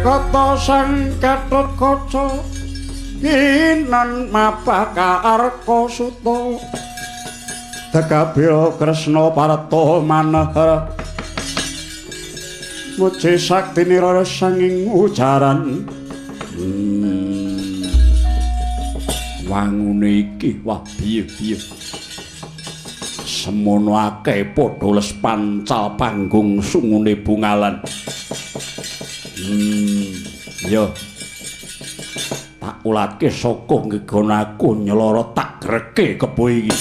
kata sang Gatotkaca kinan mapaka arka suta Tegabira Kresna parta manah muci saktine rara sanging ujaran wangune iki wah piye-piye semono akeh padha les pancal panggung sungune bungalan yo tak ulake saka nggegonaku nyeloro tak greke kebo iki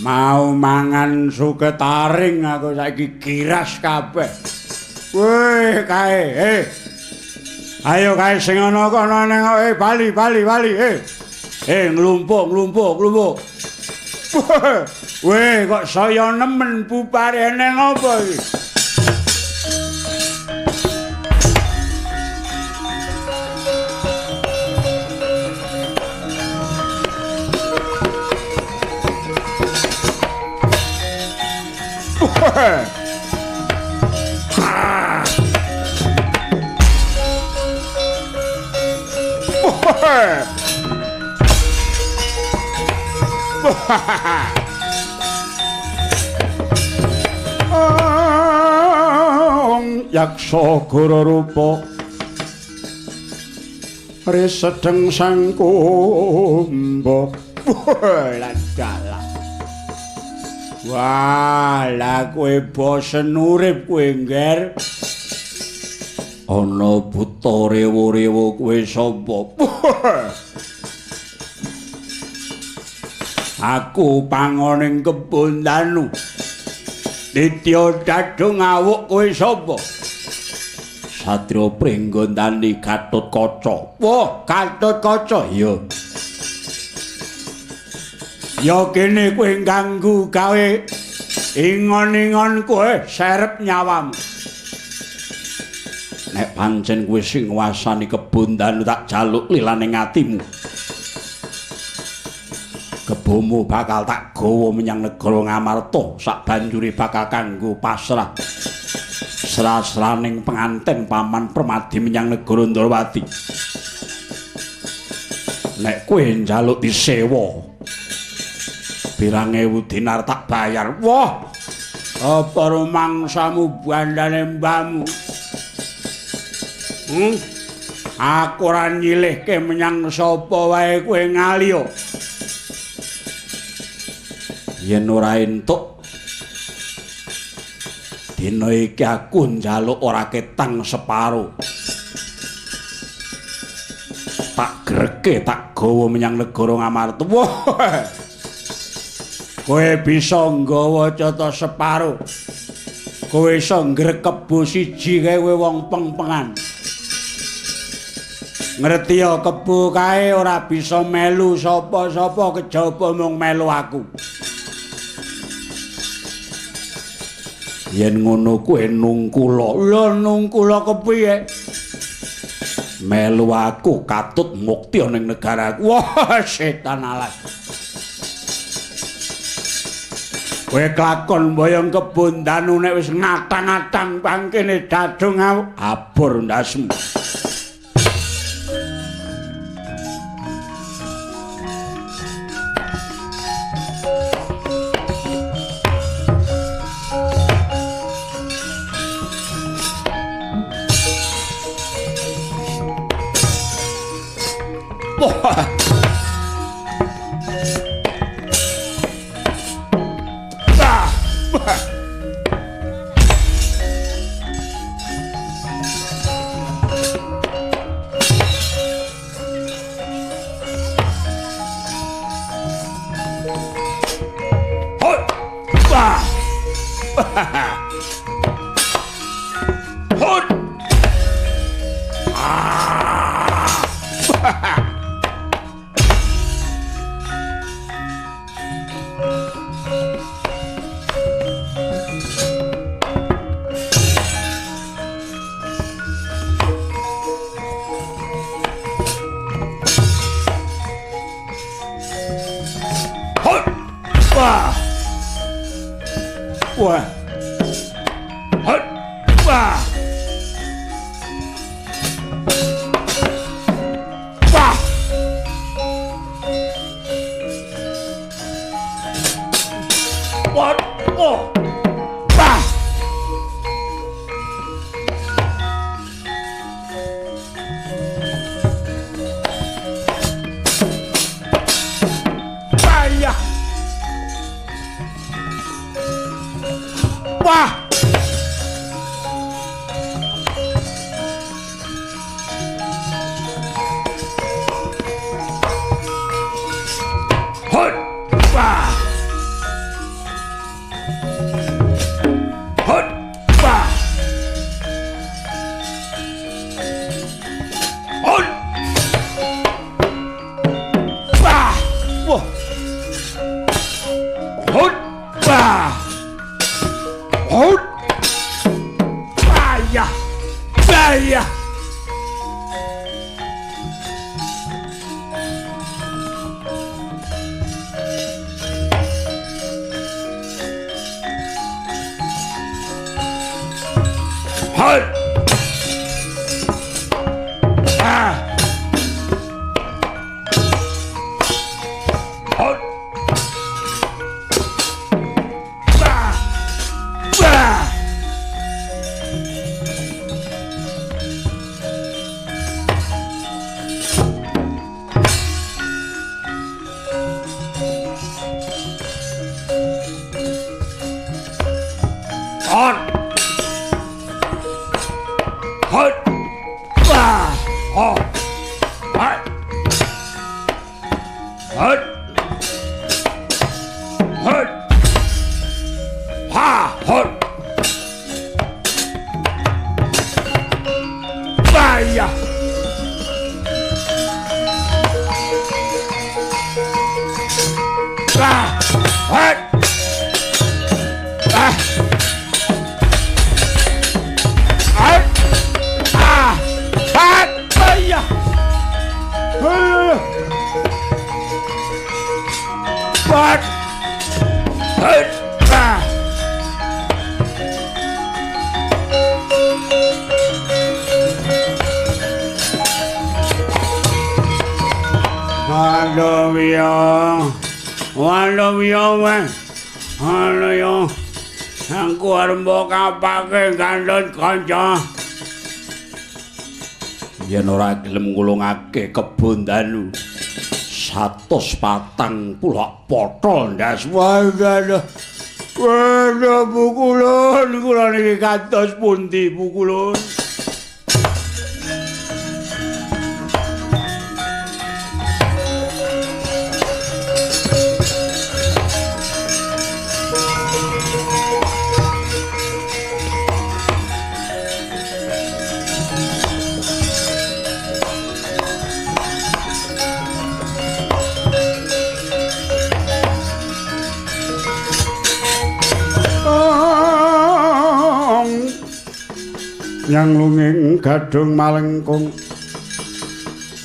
mau mangan suketaring aku saiki giras kabeh. Weh kae, ayo kae sing ana kono ning bali. Nglumpuk. Weh kok saya nemen bupare ning apa iki? Yaksa guru rupa risedeng sang kumba ladala wala kowe bosen urip kowe ngger ana buta rewo-rewo kowe sapa aku pangoning kebon danu Ditya dadung awuk kowe sapa Satria Pringgondani Gatotkaca. Wah, Gatotkaca ya. Ya kene kowe ganggu gawe ingon-ingon kowe serep nyawamu. Nek pancen kowe sing nguasani kebon danu tak jaluk lilaning atimu. Kebomu bakal tak gawa menyang negara Ngamarta, sabanjure bakal kanggo pasrah. Serasraning penganten Paman Permadi menyang negara Ndrawati. Nek kowe njaluk disewa, pirang ewu dinar tak bayar. Wah, apa rumangsamu bandane mbahmu? Aku ora nyilihke menyang sapa wae kowe ngaliya. Yen ora entuk dina iki aku njaluk ora ketang separo. Tak greke tak gawa menyang negara Ngamarta. Wah. Kowe bisa nggawa cata separo. Kowe iso ngrekep kebo siji kae kowe wong peng-pengan. Ngerti ya kebo kae ora bisa melu sapa-sapa kejaba mung melu aku. Yen ngono kuwi nungkula. Lha nungkula kepiye? Melu aku katut mukti ning negaraku. Wah, setan alas. Kowe klakon mboyong kebon danu nek wis ngatang-atang pangkene dadung abur ndasmu. Kanca yen ora gelem ngulungake kebon danu 140 potol ndas waduh bukulun kula niki kados pundi bukulun yang lunging gadung malengkung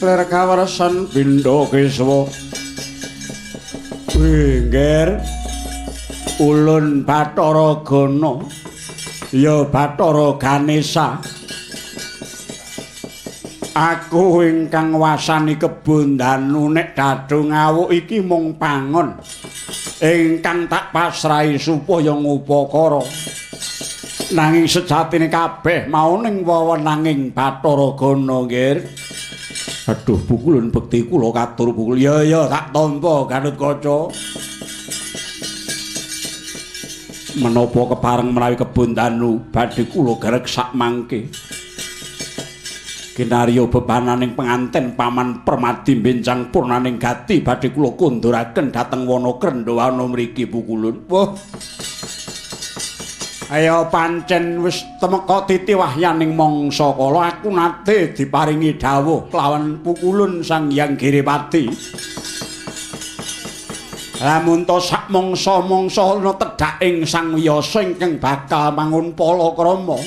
lir kawersan pindha kiswa Wingger ulun Bathara Gana ya Bathara Ganesa aku ingkang wasani kebon danu nek gadung awuk iki mung pangon ingkang tak pasrahi supaya ngupakara nanging sejatine kabeh mau ning wewenanging Bathara Gana nggih. Aduh pukulun bekti kula katur pukul ya tak tampa Gatotkaca. Menapa kepareng menawi kebon danu badhe kula garek sak mangke. Kinarya bebananing penganten Paman Permadi benjang purnaning gati badhe kula kunduraken dhateng wana krendha ana mriki pukulun. Wah. Ayo pancen wis temeka titiwahyaning mangsa kala aku nate diparingi dawuh kelawan pukulun Sang Hyang Giripati. Lamun to sak mangsa-mangsa ana tedhaking Sang Wiyasa ingkang bakal mangun palakrama.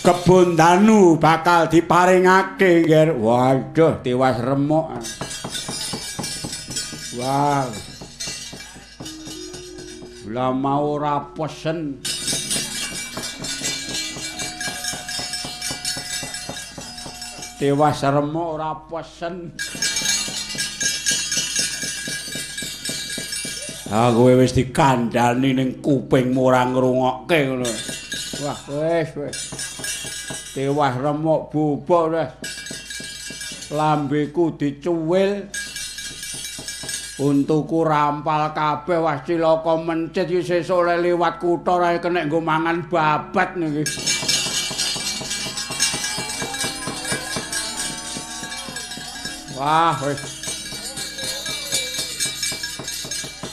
Kebon danu bakal diparingake nggih. Waduh tiwas remuk. Wah. Lah mau ora pesen. Tiwas remuk ora pesen. Aku wis dikandhani ning kupingmu ora ngrungokke ngono. Wah, wis. Tiwas remuk bubuk wis. Lambeku dicuwil. Untuku rampal kabeh wis cilaka mencit iki sesuk le liwat kutha rae kena nggo mangan babat niki. Wah, wis.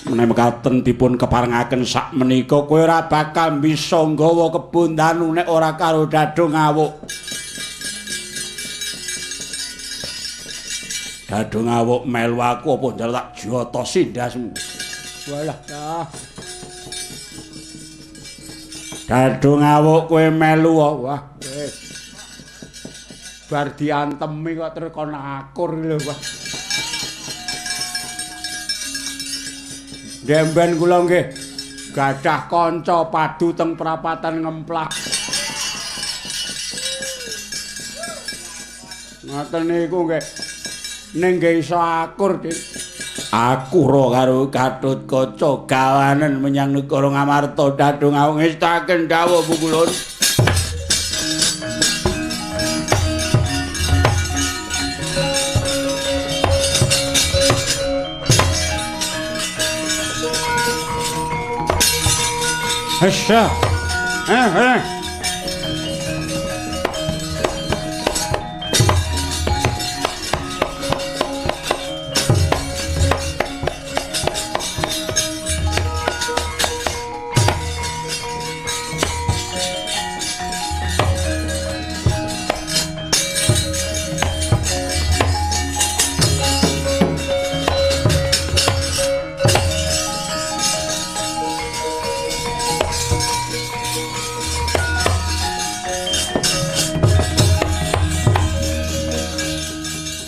Menawi mekaten dipun keparengaken sak menika kowe ora bakal bisa nggawa kebon danu nek ora karo dadung awuk. Dadung awuk melu aku apa njaluk tak jata sindasmu. Walah. Dadung awuk kowe melu wah wis. Bar diantemi kok terus kon akur lho wah. Demben kula nggih gadah kanca padu teng prapatan Ngemplak. Ngoten niku nggih. Ning nggih iso akur, Dik. Aku ro karo Gatotkaca gawanen menyang negara Ngamarta dadung awung ngestaken dawuh pukulun. Hasya.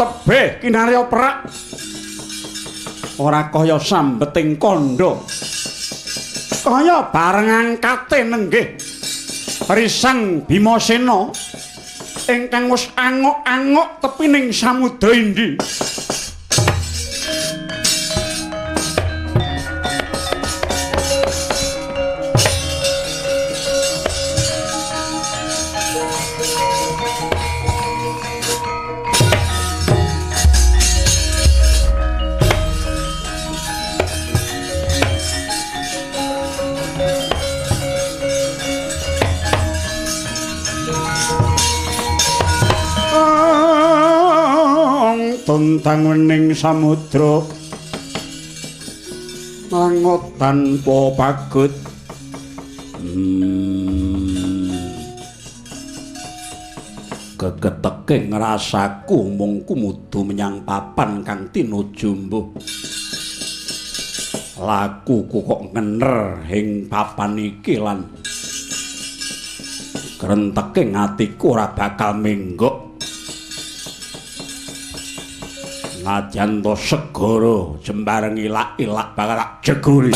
Tebeh kinarya perak ora kaya sambeting kandha kaya bareng angkate nenggih Risang Bimasena ingkang wis angok-angok tepining samudra Indi. Tuntang wening samudra mangut tanpa pagut kegeteke ngrasaku mung kumudu menyang papan kang tinuju mbuh lakuku kok ngener ing papan iki lan Krenteking atiku ora bakal menggok. Najan to segara jembareng ilak-ilak bakal tak jeguri.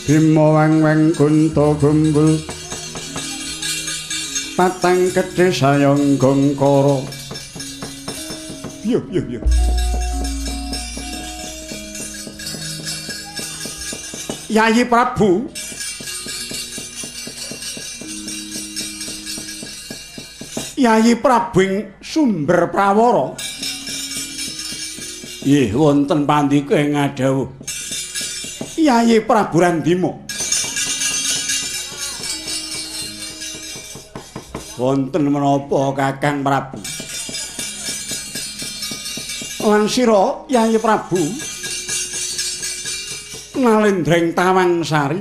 Bima weng-weng kunta gumbul patang gedhe sayang gongkara. Yo. Yayi Prabu. Yayi Prabu ing sumber prawara. Nggih wonten pandika ing ngadhawuh. Yayi Prabu Randima. Wonten menapa Kakang Prabu? Lan sira Yayi Prabu nalendreng Tawang Sari.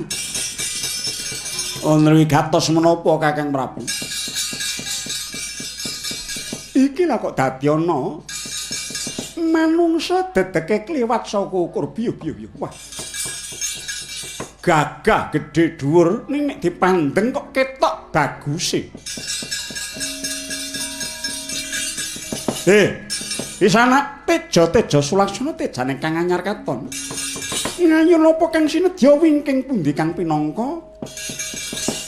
Ana wigatos menapa Kakang Prabu? Iki lha kok dadi ana manungsa dedeke kliwat saka ukur biyo. Wah. Gagah gedhe dhuwur ning nek dipandeng kok ketok baguse. Isana teja Sulaksana tejane kang anyar katon. Ngayon apa kang sinedya wingking pundi kang pinangka?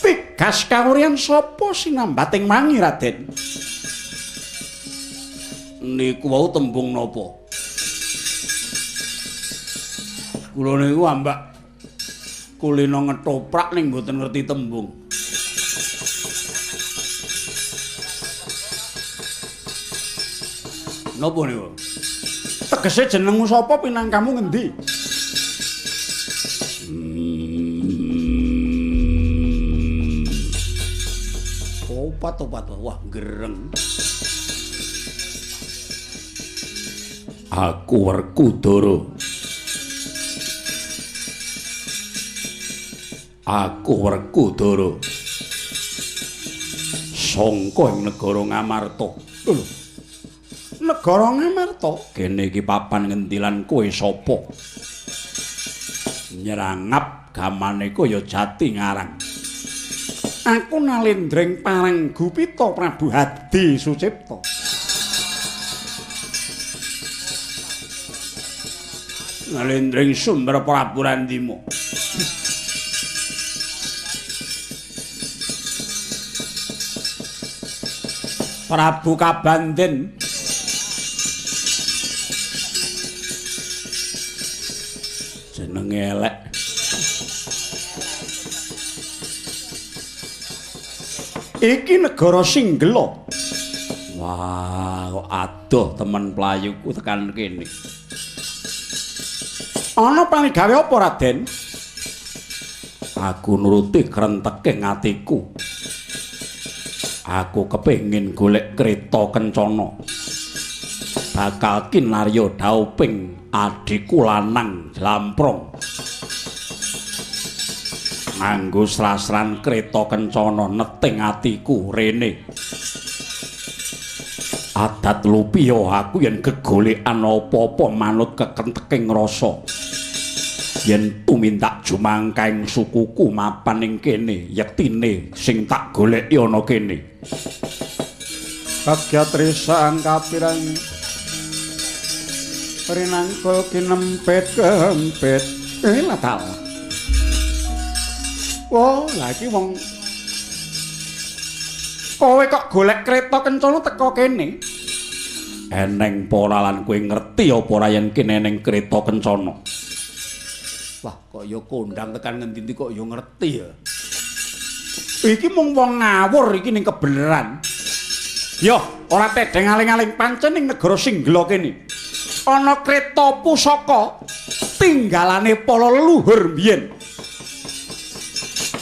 Pigas kawurian sapa sinambating mangi Raden? Niku wau tembung napa? Kula niku ambak kulino ngetoprak ning mboten ngerti tembung. Napa niku? Tegese jenengmu sapa pinangkamu ngendi? Opat. Wah, gereng. Aku Werkudara. Sangka ing negara Ngamarta. Lho. Negara Ngamarta? Kene iki papan ngendilan kowe sapa? Nyerangap gamane kaya jati ngarang. Aku nalendreng Parenggupita Prabu Hadi Sucipta. Nalendreng sumber Prabu Randima. Prabu Kabanden. Jenenge elek. Iki negara Singgela. Wah, kok adoh temen playuku tekan kene. Ana panigawe apa, Raden? Aku nuruti krenteking atiku. Aku kepengin golek kreta kencana. Bakal kinarya dauping adhiku lanang Jlamprong. Nganggo srasran kreta kencana neting atiku rene. Adat lupiya aku yen gegolekan apa-apa manut kekenteking rasa. Yen tumindak jumangkaing sukuku mapan ing kene, yektine sing tak goleki ana kene. Kagyatrisang kapirang rinangkul kinempet kempet. Latal. Oh, lah iki wong kowe kok golek kreta kencana teko kene. Eneng pora lan kowe ngerti apa ora yen kene eneng kreta kencana? Wah, kok ya kondang tekan ngendi kok ya ngerti ya. Iki mung wong ngawur iki ning kebeneran. Yo, ora tedeng aling-aling pancen ning negara Singgela kene. Ana kreta pusaka tinggalane para leluhur biyen.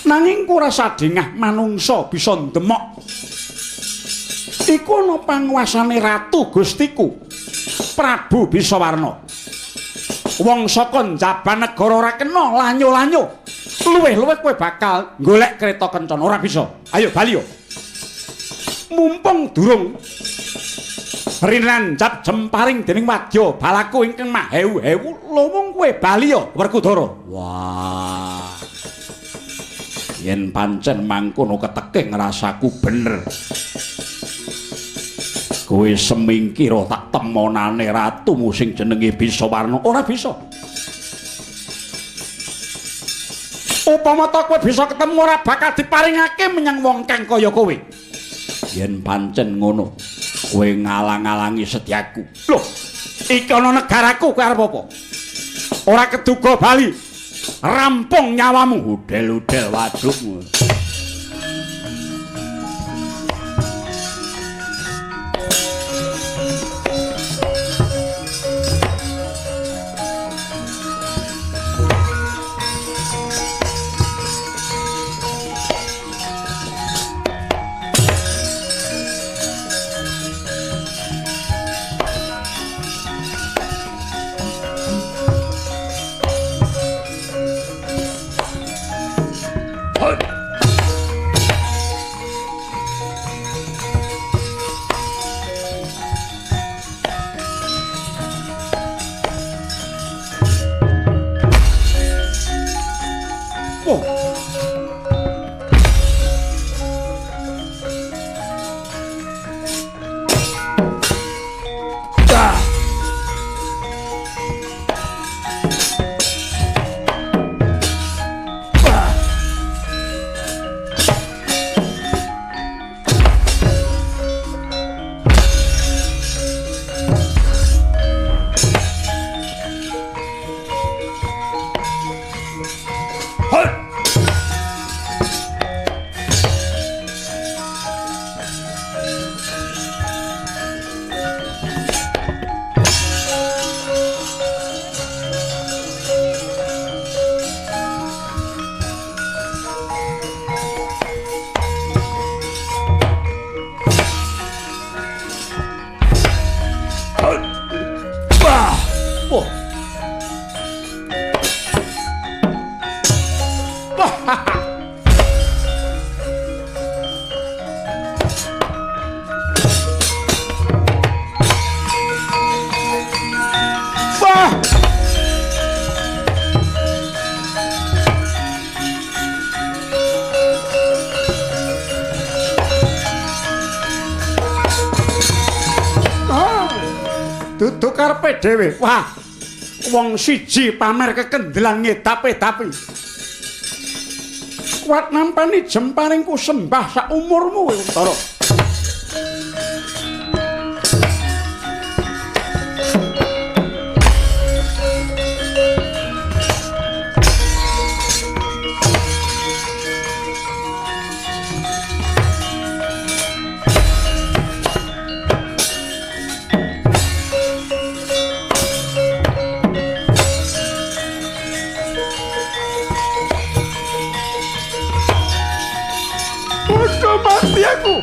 Nanging ora sadengah manungsa bisa ndemok. Iku ana panguwasane ratu Gustiku Prabu Bisawarna. Wong saka njaban negara ora kena lanyo-lanyo. Luwih-luwih kowe bakal golek kreta kencana ora bisa. Ayo bali yo. Mumpung durung rinanjap jemparing dening wadya balaku ingkang mahewu-hewu lumung kowe bali yo Werkudara. Wah. Yen pancen mangkono keteking rasaku bener. Kowe semingkira tak temonane ratumu sing jenenge Bisawarna ora bisa. Upama ta kowe bisa ketemu ora bakal diparingake menyang wong kang kaya kowe. Yen pancen ngono, kowe ngalang-alangi setyaku. Loh, iki ana negaraku kowe arep apa? Ora keduga bali. Rampung nyawamu, udel-udel wadukmu. Dudu karepe dhewe. Wah. Wong siji pamer kekendelan ngedape-dape. Kuat nampani jemparingku sembah sak umurmu kowe Untara. aku.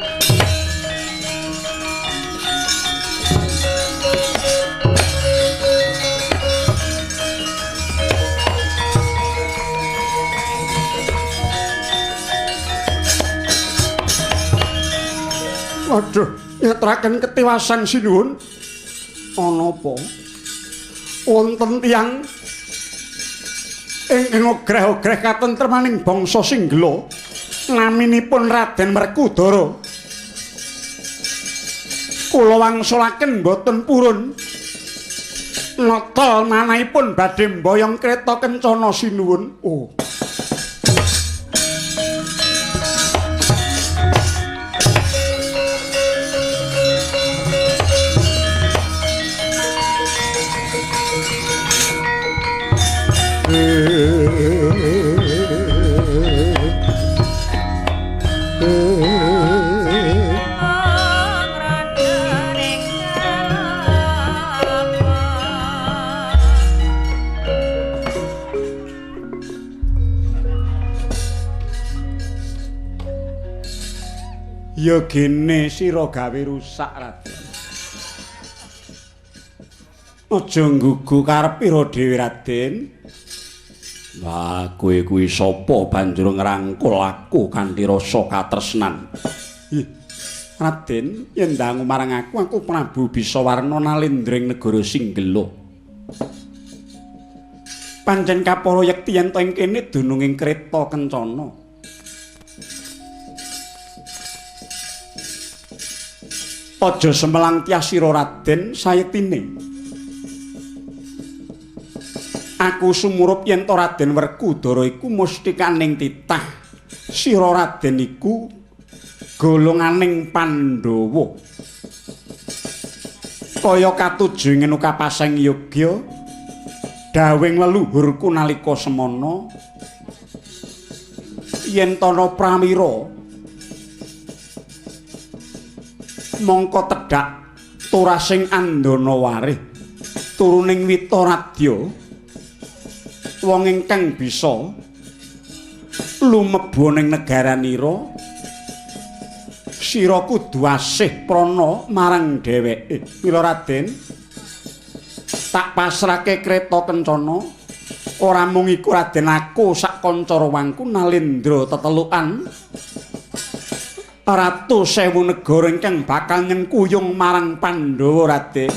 Waduh, nyatraken ketiwasan sinuwun. Ana apa? Wonten tiyang ingkang ogreh-ogreh katentremaning bangsa Singgela naminipun Raden Werkudara. Kula wangsulaken boten purun. Nata manahipun badhe mboyong kreta kencana sinuwun. Oh. Ya gene sira gawe rusak Raden. Aja nggugu karep pira dhewe Raden. Lah kowe kuwi sapa banjur ngrangkul aku kanthi rasa katresnan. Raden, yen dangu marang aku Prabu Bisawarna nalendring negara Singgela. Pancen kapara yekti yen to ing kene dununging kreta kencana. Aja semelang tiasira Raden sayektine. Aku sumurup yen to Raden Werkudara iku mustikaning titah. Sira Raden iku golonganing Pandhawa. Kaya katuju ing Kapaseng Yogya, dawing leluhurku nalika semana yen tana pramira mongko tedhak turasing andana warih turuning Witaradya wong ingkang bisa lumebu ning negaranira sira kudu asih prana marang dheweke. Mila Raden tak pasrahke kreta kencana ora mung iku Raden aku sak kanca rawangku nalendra tetelukan Ratu Sewu negara ingkang bakal nyengkuyung marang Pandhawa Raden.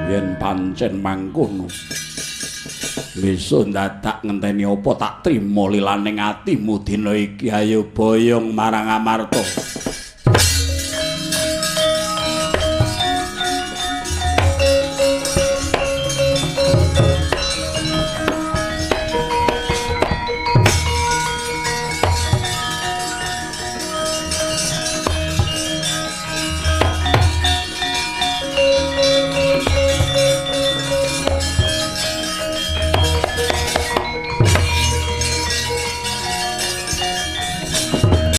Yen pancen mangkono besok dadak ngenteni apa tak trima lilaning atimu dina iki ayo boyong marang Amarta.